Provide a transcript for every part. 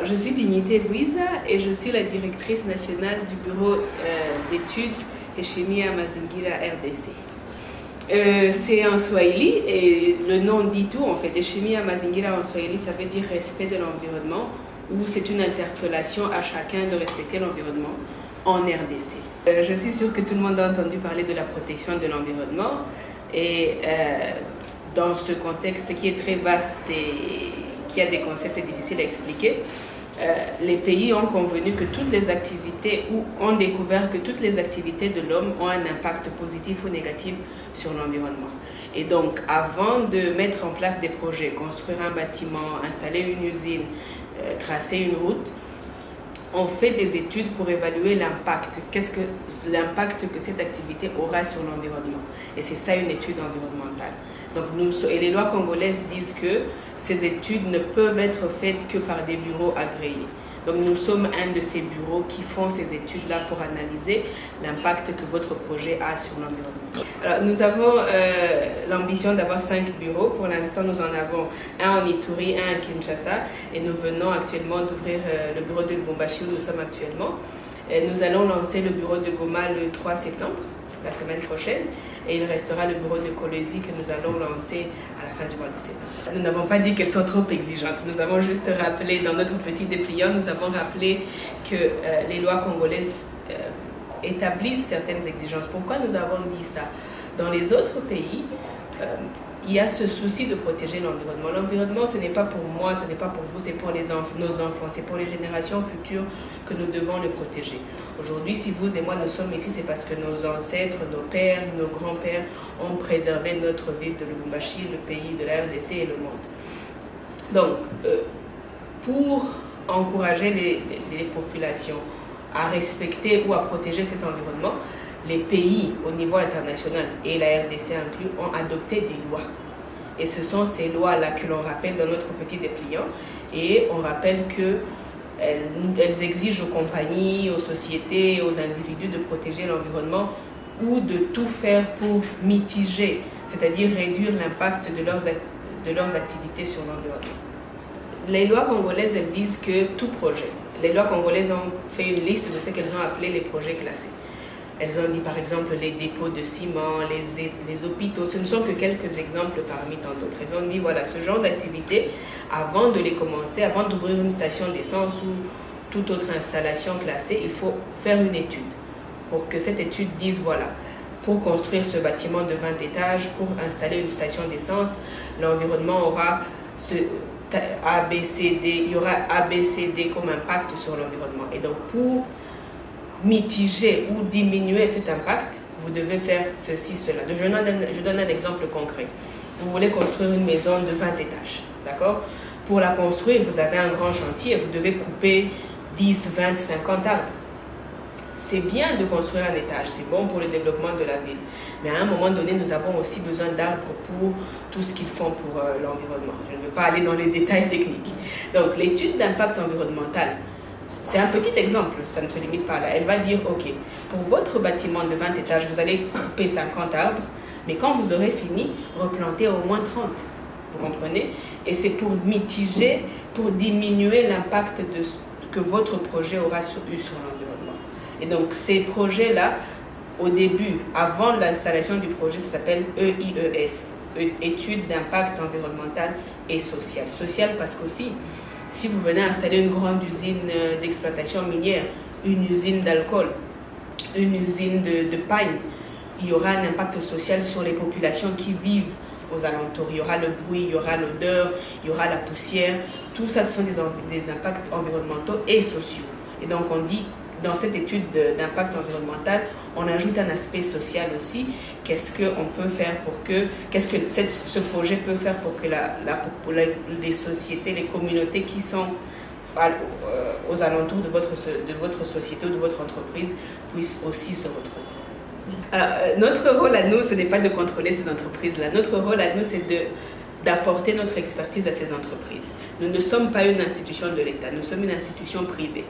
Je suis Dignité Bouiza et je suis la directrice nationale du bureau d'études Heshimia Mazingira RDC. C'est en Swahili et le nom dit tout en fait. Heshimia Mazingira en Swahili, ça veut dire respect de l'environnement, ou c'est une interpellation à chacun de respecter l'environnement en RDC. Je suis sûre que tout le monde a entendu parler de la protection de l'environnement et dans ce contexte qui est très vaste et qui a des concepts difficiles à expliquer, les pays ont convenu que toutes les activités, ou ont découvert que toutes les activités de l'homme ont un impact positif ou négatif sur l'environnement. Et donc, avant de mettre en place des projets, construire un bâtiment, installer une usine, tracer une route, on fait des études pour évaluer l'impact. Qu'est-ce que l'impact que cette activité aura sur l'environnement? Et c'est ça une étude environnementale. Donc et les lois congolaises disent que ces études ne peuvent être faites que par des bureaux agréés. Donc nous sommes un de ces bureaux qui font ces études-là pour analyser l'impact que votre projet a sur l'environnement. Alors, nous avons l'ambition d'avoir 5 bureaux. Pour l'instant, nous en avons un en Ituri, un à Kinshasa, et nous venons actuellement d'ouvrir le bureau de Lubumbashi où nous sommes actuellement. Et nous allons lancer le bureau de Goma le 3 septembre, la semaine prochaine, et il restera le bureau de Kolwezi que nous allons lancer à la fin du mois de septembre. Nous n'avons pas dit qu'elles sont trop exigeantes, nous avons juste rappelé, dans notre petit dépliant, nous avons rappelé que les lois congolaises établissent certaines exigences. Pourquoi nous avons dit ça? Dans les autres pays, il y a ce souci de protéger l'environnement. L'environnement, ce n'est pas pour moi, ce n'est pas pour vous, c'est pour nos enfants, c'est pour les générations futures que nous devons le protéger. Aujourd'hui, si vous et moi nous sommes ici, c'est parce que nos ancêtres, nos pères, nos grands-pères ont préservé notre ville de Lubumbashi, le pays de la RDC et le monde. Donc, pour encourager les populations à respecter ou à protéger cet environnement, les pays au niveau international, et la RDC inclus, ont adopté des lois. Et ce sont ces lois-là que l'on rappelle dans notre petit dépliant. Et on rappelle qu'elles exigent aux compagnies, aux sociétés, aux individus de protéger l'environnement ou de tout faire pour mitiger, c'est-à-dire réduire l'impact de leurs activités sur l'environnement. Les lois congolaises, elles disent que tout projet, les lois congolaises ont fait une liste de ce qu'elles ont appelé les projets classés. Elles ont dit par exemple les dépôts de ciment, les hôpitaux, ce ne sont que quelques exemples parmi tant d'autres. Elles ont dit voilà, ce genre d'activité, avant de les commencer, avant d'ouvrir une station d'essence ou toute autre installation classée, il faut faire une étude pour que cette étude dise voilà, pour construire ce bâtiment de 20 étages, pour installer une station d'essence, l'environnement aura il y aura ABCD comme impact sur l'environnement. Et donc pour mitiger ou diminuer cet impact, vous devez faire ceci, cela. Je donne un exemple concret. Vous voulez construire une maison de 20 étages, d'accord? Pour la construire, vous avez un grand chantier, vous devez couper 10, 20, 50 arbres. C'est bien de construire un étage, c'est bon pour le développement de la ville. Mais à un moment donné, nous avons aussi besoin d'arbres pour tout ce qu'ils font pour l'environnement. Je ne veux pas aller dans les détails techniques. Donc, l'étude d'impact environnemental, c'est un petit exemple, ça ne se limite pas là. Elle va dire, ok, pour votre bâtiment de 20 étages, vous allez couper 50 arbres, mais quand vous aurez fini, replantez au moins 30. Vous comprenez? Et c'est pour mitiger, pour diminuer l'impact que votre projet aura eu sur l'environnement. Et donc ces projets-là, au début, avant l'installation du projet, ça s'appelle EIES, étude d'impact environnemental et social. Social parce qu'aussi, si vous venez installer une grande usine d'exploitation minière, une usine d'alcool, une usine de paille, il y aura un impact social sur les populations qui vivent aux alentours. Il y aura le bruit, il y aura l'odeur, il y aura la poussière. Tout ça, ce sont des impacts environnementaux et sociaux. Et donc on dit, dans cette étude d'impact environnemental, on ajoute un aspect social aussi. Qu'est-ce qu'on peut faire qu'est-ce que ce projet peut faire pour que les sociétés, les communautés qui sont aux alentours de votre société ou de votre entreprise puissent aussi se retrouver. Alors, notre rôle à nous, ce n'est pas de contrôler ces entreprises-là. Notre rôle à nous, c'est d'apporter notre expertise à ces entreprises. Nous ne sommes pas une institution de l'État, nous sommes une institution privée.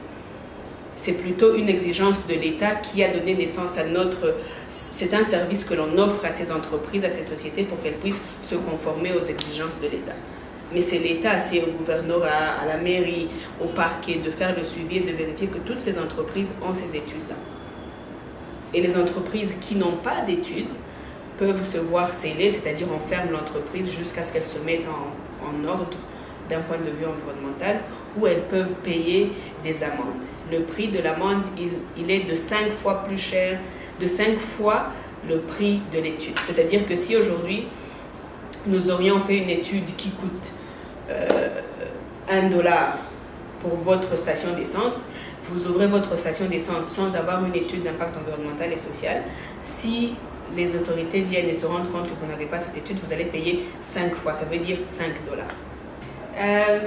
C'est plutôt une exigence de l'État qui a donné naissance à c'est un service que l'on offre à ces entreprises, à ces sociétés pour qu'elles puissent se conformer aux exigences de l'État. Mais c'est l'État, c'est au gouvernorat, à la mairie, au parquet, de faire le suivi et de vérifier que toutes ces entreprises ont ces études-là. Et les entreprises qui n'ont pas d'études peuvent se voir sceller, c'est-à-dire on ferme l'entreprise jusqu'à ce qu'elle se mette en ordre d'un point de vue environnemental, ou elles peuvent payer des amendes. Le prix de l'amende, il est de 5 fois plus cher, de 5 fois le prix de l'étude. C'est-à-dire que si aujourd'hui, nous aurions fait une étude qui coûte $1 pour votre station d'essence, vous ouvrez votre station d'essence sans avoir une étude d'impact environnemental et social. Si les autorités viennent et se rendent compte que vous n'avez pas cette étude, vous allez payer 5 fois, ça veut dire $5.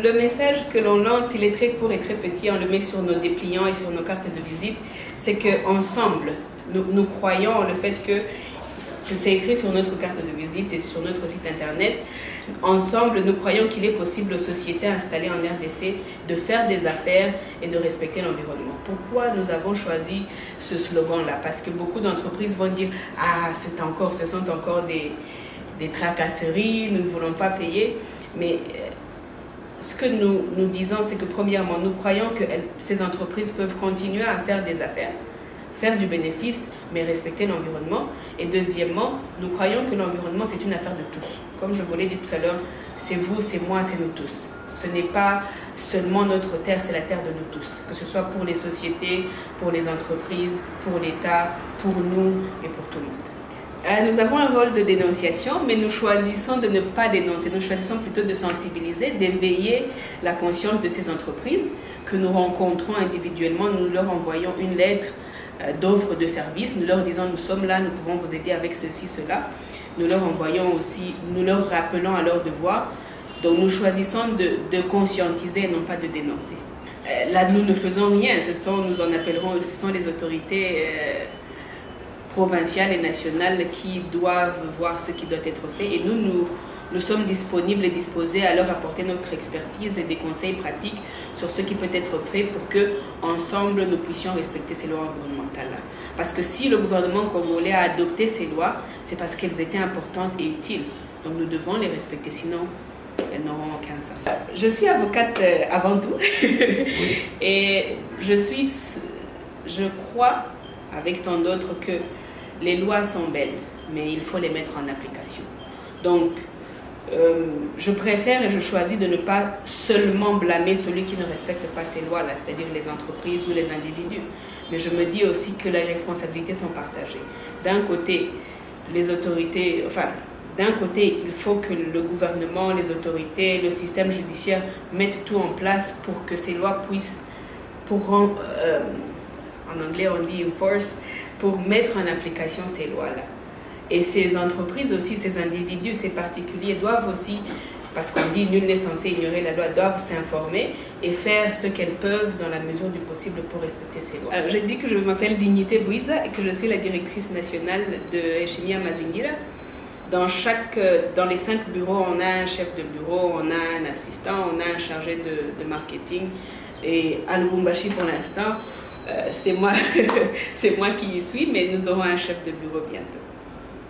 Le message que l'on lance, il est très court et très petit, on le met sur nos dépliants et sur nos cartes de visite, c'est qu'ensemble, nous croyons en le fait que, c'est écrit sur notre carte de visite et sur notre site internet, ensemble, nous croyons qu'il est possible aux sociétés installées en RDC de faire des affaires et de respecter l'environnement. Pourquoi nous avons choisi ce slogan-là? Parce que beaucoup d'entreprises vont dire « Ah, ce sont encore des tracasseries, nous ne voulons pas payer. » Mais ce que nous disons, c'est que premièrement, nous croyons que ces entreprises peuvent continuer à faire des affaires, faire du bénéfice, mais respecter l'environnement. Et deuxièmement, nous croyons que l'environnement, c'est une affaire de tous. Comme je vous l'ai dit tout à l'heure, c'est vous, c'est moi, c'est nous tous. Ce n'est pas seulement notre terre, c'est la terre de nous tous. Que ce soit pour les sociétés, pour les entreprises, pour l'État, pour nous et pour tout le monde. Nous avons un rôle de dénonciation, mais nous choisissons de ne pas dénoncer. Nous choisissons plutôt de sensibiliser, d'éveiller la conscience de ces entreprises que nous rencontrons individuellement. Nous leur envoyons une lettre d'offre de service. Nous leur disons, nous sommes là, nous pouvons vous aider avec ceci, cela. Nous leur envoyons aussi, nous leur rappelons à leur devoir. Donc nous choisissons de conscientiser et non pas de dénoncer. Là, nous ne faisons rien. Nous en appellerons, ce sont les autorités provinciales et nationales qui doivent voir ce qui doit être fait. Et nous sommes disponibles et disposés à leur apporter notre expertise et des conseils pratiques sur ce qui peut être fait pour que, ensemble, nous puissions respecter ces lois environnementales-là. Parce que si le gouvernement congolais a adopté ces lois, c'est parce qu'elles étaient importantes et utiles. Donc nous devons les respecter, sinon elles n'auront aucun sens. Je suis avocate avant tout et je crois, avec tant d'autres, que les lois sont belles, mais il faut les mettre en application. Donc, je préfère et je choisis de ne pas seulement blâmer celui qui ne respecte pas ces lois-là, c'est-à-dire les entreprises ou les individus. Mais je me dis aussi que les responsabilités sont partagées. D'un côté, les autorités, d'un côté, il faut que le gouvernement, les autorités, le système judiciaire mettent tout en place pour que ces lois puissent, en anglais on dit enforce, pour mettre en application ces lois-là. Et ces entreprises aussi, ces individus, ces particuliers doivent aussi, parce qu'on dit nul n'est censé ignorer la loi, doivent s'informer et faire ce qu'elles peuvent dans la mesure du possible pour respecter ces lois. Alors, je dis que je m'appelle Dignité Bouiza et que je suis la directrice nationale de Eshimia Mazingira. Dans les 5 bureaux, on a un chef de bureau, on a un assistant, on a un chargé de marketing. Et à Lubumbashi, pour l'instant, c'est moi qui y suis, mais nous aurons un chef de bureau bientôt.